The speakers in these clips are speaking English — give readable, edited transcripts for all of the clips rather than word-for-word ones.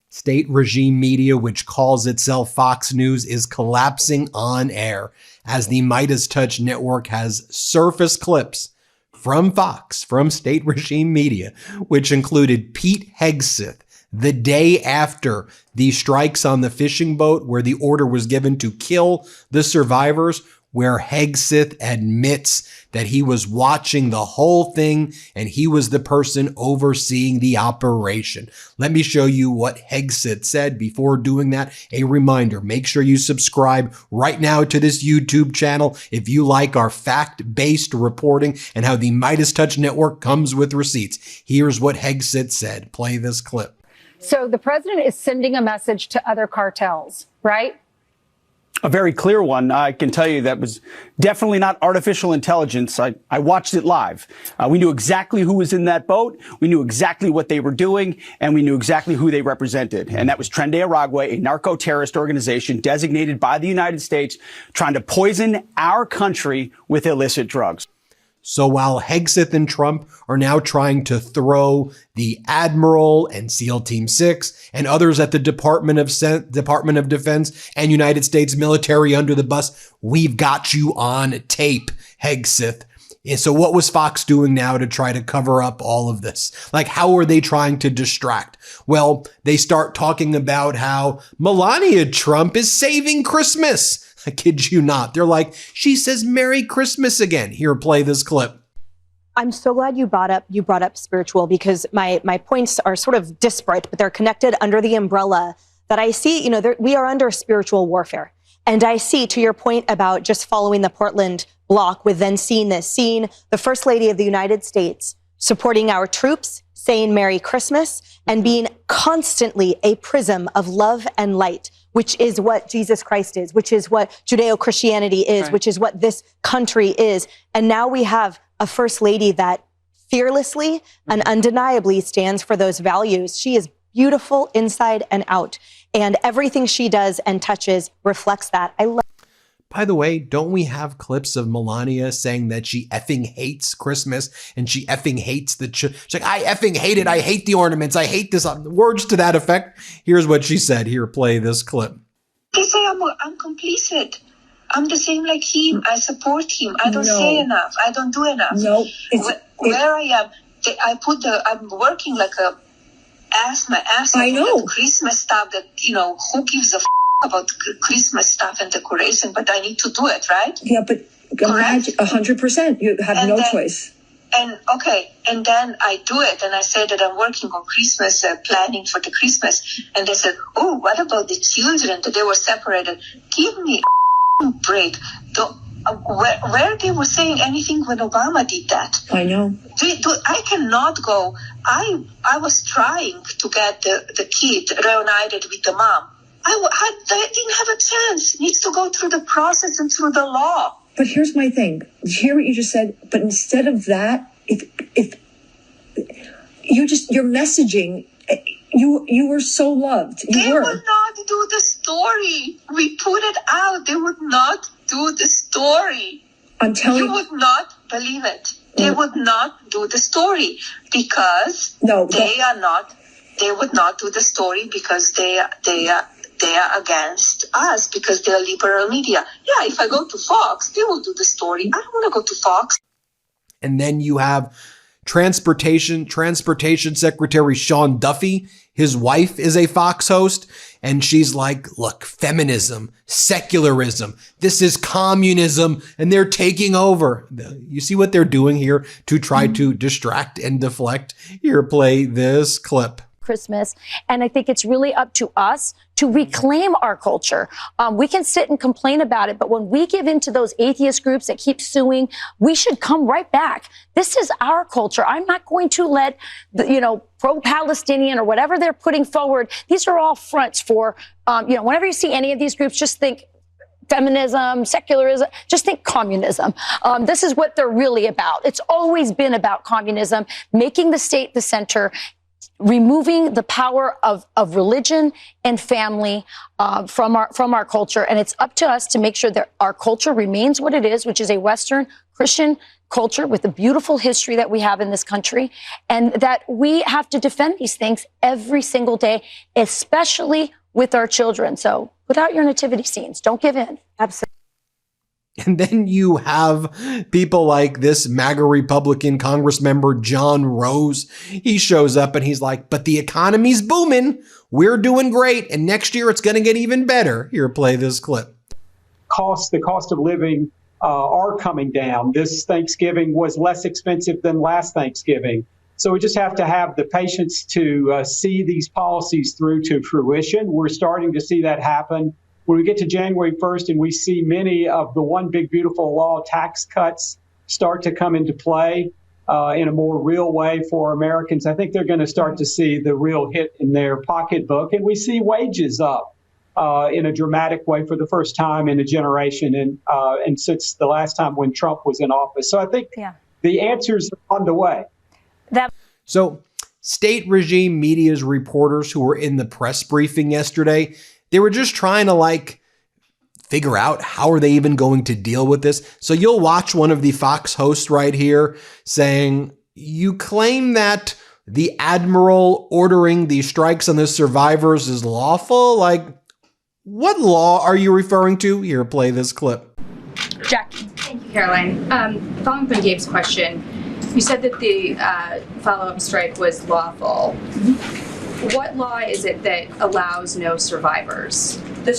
State regime media, which calls itself Fox News, is collapsing on air as the MeidasTouch network has surfaced clips from Fox, from state regime media, which included Pete Hegseth the day after the strikes on the fishing boat where the order was given to kill the survivors, where Hegseth admits that he was watching the whole thing and he was the person overseeing the operation. Let me show you what Hegseth said. Before doing that, a reminder, make sure you subscribe right now to this YouTube channel if you like our fact-based reporting and how the MeidasTouch network comes with receipts. Here's what Hegseth said. Play this clip. So the president is sending a message to other cartels, right? A very clear one. I can tell you that was definitely not artificial intelligence. I watched it live. We knew exactly who was in that boat. We knew exactly what they were doing, and we knew exactly who they represented. And that was Tren de Aragua, a narco-terrorist organization designated by the United States, trying to poison our country with illicit drugs. So while Hegseth and Trump are now trying to throw the Admiral and SEAL Team 6 and others at the Department of Defense and United States military under the bus, we've got you on tape, Hegseth. So what was Fox doing now to try to cover up all of this? Like, how are they trying to distract? Well, they start talking about how Melania Trump is saving Christmas. I kid you not. They're like, she says Merry Christmas again. Here, play this clip. I'm so glad you brought up spiritual, because my points are sort of disparate, but they're connected under the umbrella that I see, we are under spiritual warfare. And I see, to your point about just following the Portland block with then seeing the First Lady of the United States supporting our troops, saying Merry Christmas, and being constantly a prism of love and light, which is what Jesus Christ is, which is what Judeo-Christianity is, right, which is what this country is. And now we have a First Lady that fearlessly and undeniably stands for those values. She is beautiful inside and out, and everything she does and touches reflects that. I love. By the way, don't we have clips of Melania saying that she effing hates Christmas and she effing hates she's like, I effing hate it. I hate the ornaments. I hate this. Words to that effect. Here's what she said. Here, play this clip. They say I'm complicit. I'm the same like him. I support him. I don't say enough. I don't do enough. No. Where I am, I'm working like my ass off. I know. Christmas stuff that, who gives a about Christmas stuff and decoration, but I need to do it, right? Yeah, but 100%. You have choice. And then I do it, and I say that I'm working on Christmas, planning for the Christmas, and they said, oh, what about the children? That they were separated. Give me a break. Where they were saying anything when Obama did that? I know. I cannot go. I was trying to get the kid reunited with the mom. I didn't have a chance. Needs to go through the process and through the law. But here's my thing. Hear what you just said. But instead of that, if you're messaging, you were so loved. They would not do the story. We put it out. They would not do the story. I'm telling you. You would not believe it. They would not do the story because they would not do the story because they are against us, because they're liberal media. Yeah, if I go to Fox, they will do the story. I don't want to go to Fox. And then you have Transportation Secretary Sean Duffy. His wife is a Fox host, and she's like, look, feminism, secularism, this is communism, and they're taking over. You see what they're doing here to try to distract and deflect? Here, play this clip. Christmas. And I think it's really up to us to reclaim our culture. We can sit and complain about it, but when we give in to those atheist groups that keep suing, we should come right back. This is our culture. I'm not going to let pro-Palestinian or whatever they're putting forward. These are all fronts for, whenever you see any of these groups, just think feminism, secularism, just think communism. This is what they're really about. It's always been about communism, making the state the center, removing the power of religion and family from our culture. And it's up to us to make sure that our culture remains what it is, which is a Western Christian culture with the beautiful history that we have in this country, and that we have to defend these things every single day, especially with our children. So put out your nativity scenes. Don't give in. Absolutely. And then you have people like this MAGA Republican Congress member, John Rose. He shows up and he's like, but the economy's booming. We're doing great. And next year it's going to get even better. Here, play this clip. The cost of living are coming down. This Thanksgiving was less expensive than last Thanksgiving. So we just have to have the patience to see these policies through to fruition. We're starting to see that happen. When we get to January 1st and we see many of the One Big Beautiful Law tax cuts start to come into play in a more real way for Americans, I think they're going to start to see the real hit in their pocketbook. And we see wages up in a dramatic way for the first time in a generation and since the last time when Trump was in office. So I think the answers are on the way. So state regime media's reporters who were in the press briefing yesterday, they were just trying to figure out how are they even going to deal with this. So you'll watch one of the Fox hosts right here saying, you claim that the admiral ordering the strikes on the survivors is lawful. What law are you referring to? Here, play this clip. Jackie. Thank you, Caroline. Following up on Gabe's question, you said that the follow-up strike was lawful. What law is it that allows no survivors? The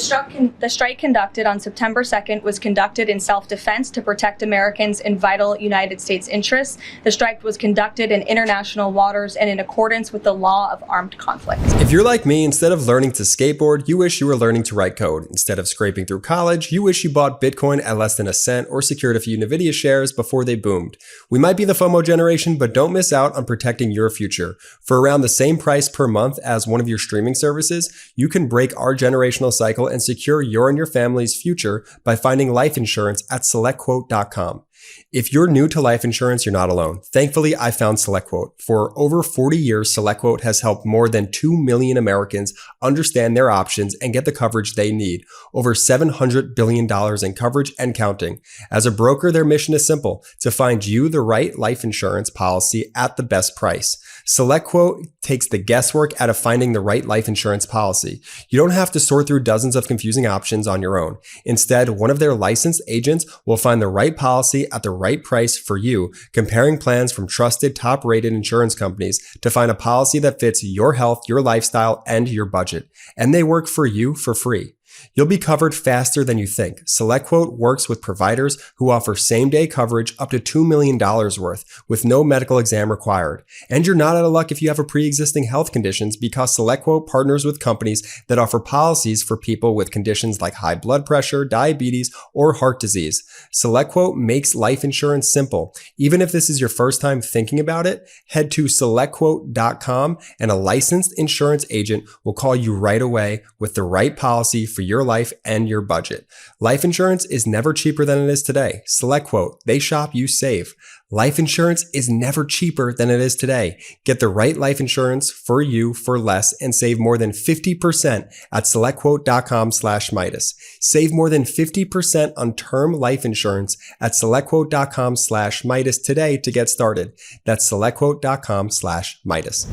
strike conducted on September 2nd was conducted in self-defense to protect Americans in vital United States interests. The strike was conducted in international waters and in accordance with the law of armed conflict. If you're like me, instead of learning to skateboard, you wish you were learning to write code. Instead of scraping through college, you wish you bought Bitcoin at less than a cent or secured a few Nvidia shares before they boomed. We might be the FOMO generation, but don't miss out on protecting your future. For around the same price per month as one of your streaming services, you can break our generational cycle and secure your and your family's future by finding life insurance at SelectQuote.com. If you're new to life insurance, you're not alone. Thankfully, I found SelectQuote. For over 40 years, SelectQuote has helped more than 2 million Americans understand their options and get the coverage they need. Over $700 billion in coverage and counting. As a broker, their mission is simple: to find you the right life insurance policy at the best price. SelectQuote takes the guesswork out of finding the right life insurance policy. You don't have to sort through dozens of confusing options on your own. Instead, one of their licensed agents will find the right policy at the right price for you, comparing plans from trusted, top-rated insurance companies to find a policy that fits your health, your lifestyle, and your budget. And they work for you for free. You'll be covered faster than you think. SelectQuote works with providers who offer same-day coverage up to $2 million worth with no medical exam required. And you're not out of luck if you have a pre-existing health conditions, because SelectQuote partners with companies that offer policies for people with conditions like high blood pressure, diabetes, or heart disease. SelectQuote makes life insurance simple. Even if this is your first time thinking about it, head to SelectQuote.com and a licensed insurance agent will call you right away with the right policy for your life and your budget. Life insurance is never cheaper than it is today. SelectQuote, they shop, you save. Life insurance is never cheaper than it is today. Get the right life insurance for you for less and save more than 50% at SelectQuote.com/Meidas. Save more than 50% on term life insurance at SelectQuote.com/Meidas today to get started. That's SelectQuote.com/Meidas.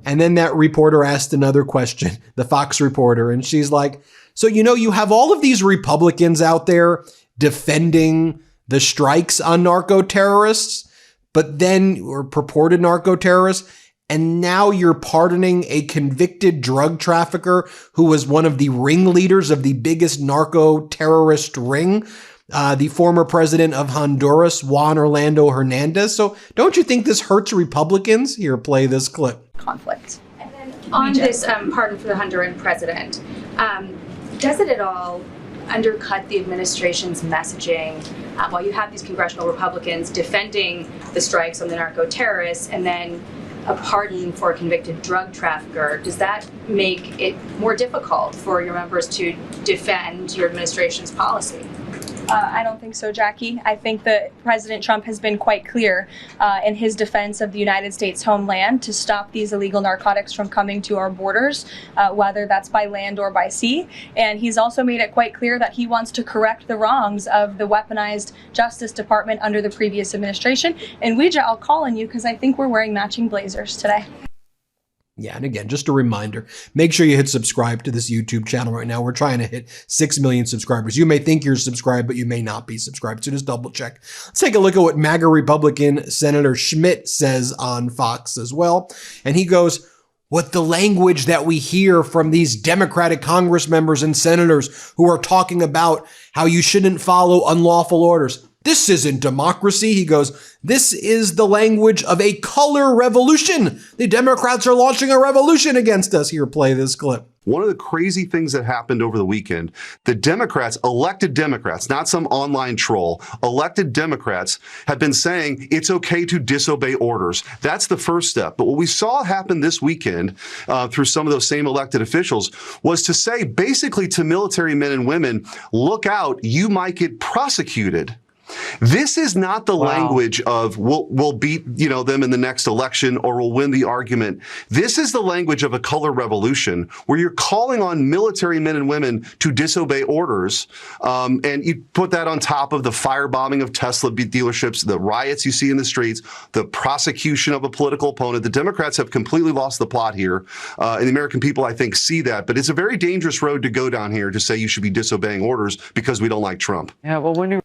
And then that reporter asked another question, the Fox reporter, and she's like, so, you have all of these Republicans out there defending the strikes on narco-terrorists, or purported narco-terrorists, and now you're pardoning a convicted drug trafficker who was one of the ringleaders of the biggest narco-terrorist ring, the former president of Honduras, Juan Orlando Hernandez. So don't you think this hurts Republicans? Here, play this clip. Conflict. And then on this pardon for the Honduran president, does it at all undercut the administration's messaging while you have these congressional Republicans defending the strikes on the narco-terrorists and then a pardon for a convicted drug trafficker? Does that make it more difficult for your members to defend your administration's policy? I don't think so, Jackie. I think that President Trump has been quite clear in his defense of the United States homeland to stop these illegal narcotics from coming to our borders, whether that's by land or by sea. And he's also made it quite clear that he wants to correct the wrongs of the weaponized Justice Department under the previous administration. And Ouija, I'll call on you because I think we're wearing matching blazers today. Yeah, and again, just a reminder, make sure you hit subscribe to this YouTube channel right now. We're trying to hit 6 million subscribers. You may think you're subscribed, but you may not be subscribed, so just double check. Let's take a look at what MAGA Republican Senator Schmidt says on Fox as well. And he goes, "What the language that we hear from these Democratic Congress members and senators who are talking about how you shouldn't follow unlawful orders. This isn't democracy." He goes, "This is the language of a color revolution. The Democrats are launching a revolution against us." Here, play this clip. One of the crazy things that happened over the weekend, the Democrats, elected Democrats, not some online troll, elected Democrats have been saying it's okay to disobey orders. That's the first step. But what we saw happen this weekend through some of those same elected officials was to say basically to military men and women, look out, you might get prosecuted. This is not the language of we'll beat them in the next election or we'll win the argument. This is the language of a color revolution where you're calling on military men and women to disobey orders, and you put that on top of the firebombing of Tesla dealerships, the riots you see in the streets, the prosecution of a political opponent. The Democrats have completely lost the plot here, and the American people, I think, see that. But it's a very dangerous road to go down here to say you should be disobeying orders because we don't like Trump. Yeah, well, when you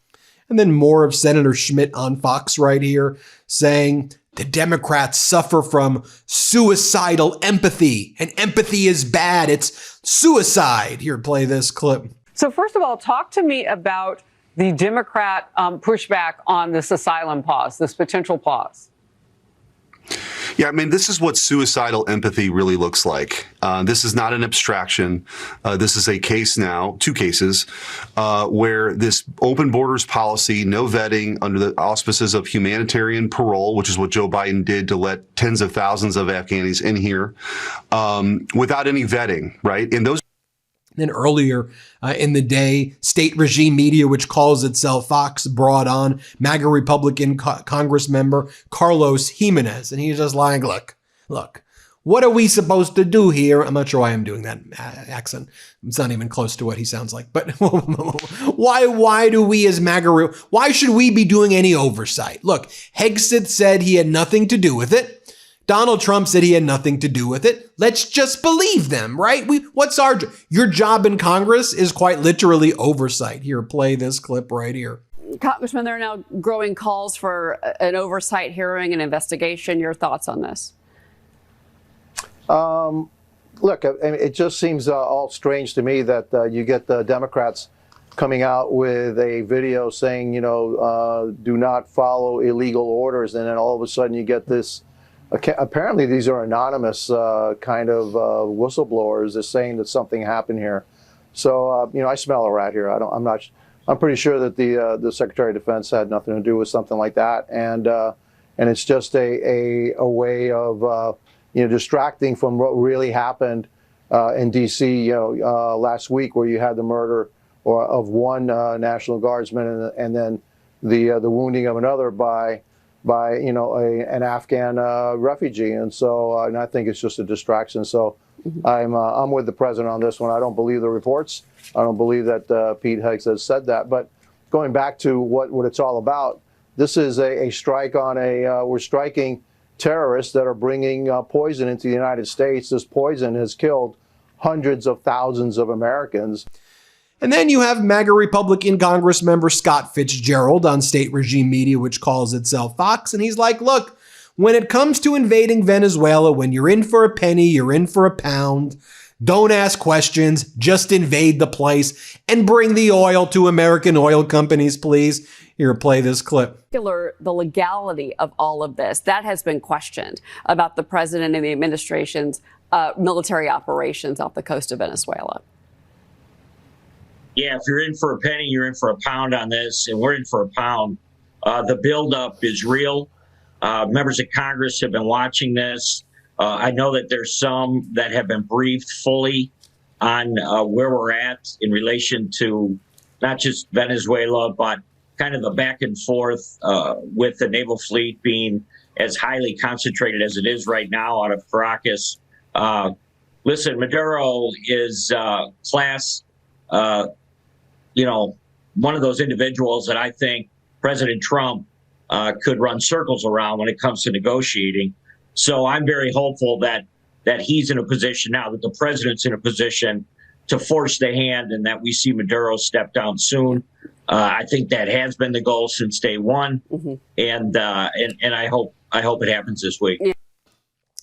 And then more of Senator Schmidt on Fox right here saying the Democrats suffer from suicidal empathy, and empathy is bad. It's suicide. Here, play this clip. So first of all, talk to me about the Democrat pushback on this asylum pause, this potential pause. Yeah, I mean, this is what suicidal empathy really looks like. This is not an abstraction. This is a case now, two cases, where this open borders policy, no vetting under the auspices of humanitarian parole, which is what Joe Biden did to let tens of thousands of Afghanis in here, without any vetting, right? And those. Then earlier in the day, state regime media, which calls itself Fox, brought on MAGA Republican Congress member Carlos Jimenez. And he's just like, look, what are we supposed to do here? I'm not sure why I'm doing that accent. It's not even close to what he sounds like. But why do we as MAGA, why should we be doing any oversight? Look, Hegseth said he had nothing to do with it. Donald Trump said he had nothing to do with it. Let's just believe them, right? What's your job in Congress is quite literally oversight. Here, play this clip right here. Congressman, there are now growing calls for an oversight hearing and investigation. Your thoughts on this? Look, it just seems all strange to me that you get the Democrats coming out with a video saying, do not follow illegal orders. And then all of a sudden you get this. Apparently, these are anonymous kind of whistleblowers that's saying that something happened here. So, I smell a rat here. I'm pretty sure that the Secretary of Defense had nothing to do with something like that, and it's just a way of distracting from what really happened in D.C. Last week, where you had the murder of one National Guardsman and then the wounding of another by an Afghan refugee, and so and I think it's just a distraction. So I'm with the president on this one. I don't believe the reports. I don't believe that Pete Hegseth said that. But going back to what it's all about, this is a strike on we're striking terrorists that are bringing poison into the United States. This poison has killed hundreds of thousands of Americans. And then you have MAGA Republican Congress member Scott Fitzgerald on state regime media, which calls itself Fox. And he's like, look, when it comes to invading Venezuela, when you're in for a penny, you're in for a pound. Don't ask questions. Just invade the place and bring the oil to American oil companies, please. Here, play this clip. The legality of all of this, that has been questioned about the president and the administration's military operations off the coast of Venezuela. Yeah, if you're in for a penny, you're in for a pound on this, and we're in for a pound. The buildup is real. Members of Congress have been watching this. I know that there's some that have been briefed fully on where we're at in relation to not just Venezuela, but kind of the back and forth with the naval fleet being as highly concentrated as it is right now out of Caracas. Listen, Maduro is class, one of those individuals that I think President Trump could run circles around when it comes to negotiating. So I'm very hopeful that he's in a position now, that the president's in a position to force the hand, and that we see Maduro step down soon. I think that has been the goal since day one, and I hope it happens this week.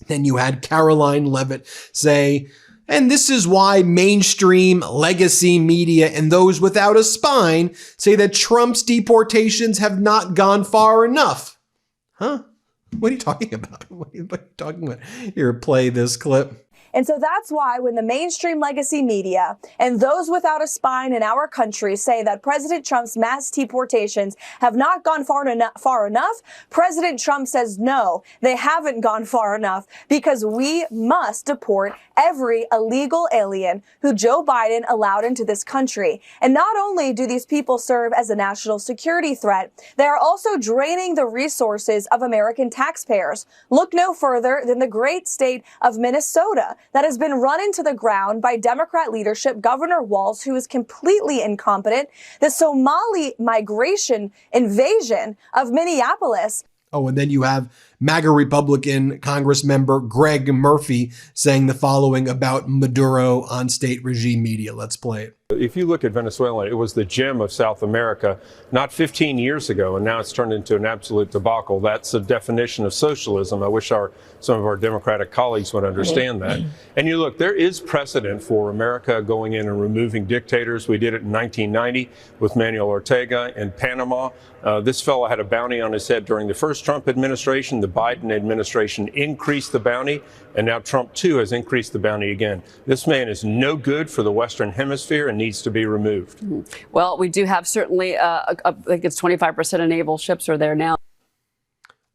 Then you had Caroline Leavitt say, and this is why mainstream legacy media and those without a spine say that Trump's deportations have not gone far enough. Huh? What are you talking about? What are you talking about? Here, play this clip. And so that's why when the mainstream legacy media and those without a spine in our country say that President Trump's mass deportations have not gone far enough, President Trump says, no, they haven't gone far enough, because we must deport every illegal alien who Joe Biden allowed into this country. And not only do these people serve as a national security threat, they are also draining the resources of American taxpayers. Look no further than the great state of Minnesota, that has been run into the ground by Democrat leadership, Governor Walz, who is completely incompetent, the Somali migration invasion of Minneapolis. Oh, and then you have MAGA Republican Congress member Greg Murphy saying the following about Maduro on state regime media. Let's play it. If you look at Venezuela, it was the gem of South America not 15 years ago, and now it's turned into an absolute debacle. That's the definition of socialism. I wish some of our Democratic colleagues would understand that. And you look, there is precedent for America going in and removing dictators. We did it in 1990 with Manuel Ortega in Panama. This fellow had a bounty on his head during the first Trump administration. The Biden administration increased the bounty, and now Trump, too, has increased the bounty again. This man is no good for the Western Hemisphere and needs to be removed. Well, we do have certainly, I think it's 25% of naval ships are there now.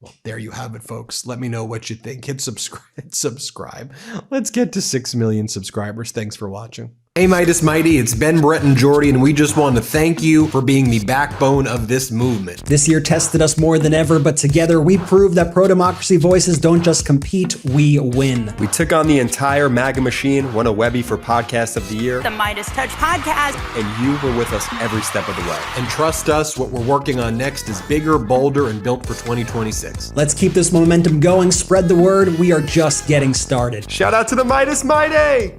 Well, there you have it, folks. Let me know what you think. Hit subscribe. Let's get to 6 million subscribers. Thanks for watching. Hey, Midas Mighty, it's Ben, Brett, and Jordy, and we just want to thank you for being the backbone of this movement. This year tested us more than ever, but together we proved that pro-democracy voices don't just compete, we win. We took on the entire MAGA machine, won a Webby for Podcast of the Year, the MeidasTouch podcast, and you were with us every step of the way. And trust us, what we're working on next is bigger, bolder, and built for 2026. Let's keep this momentum going, spread the word, we are just getting started. Shout out to the Midas Mighty!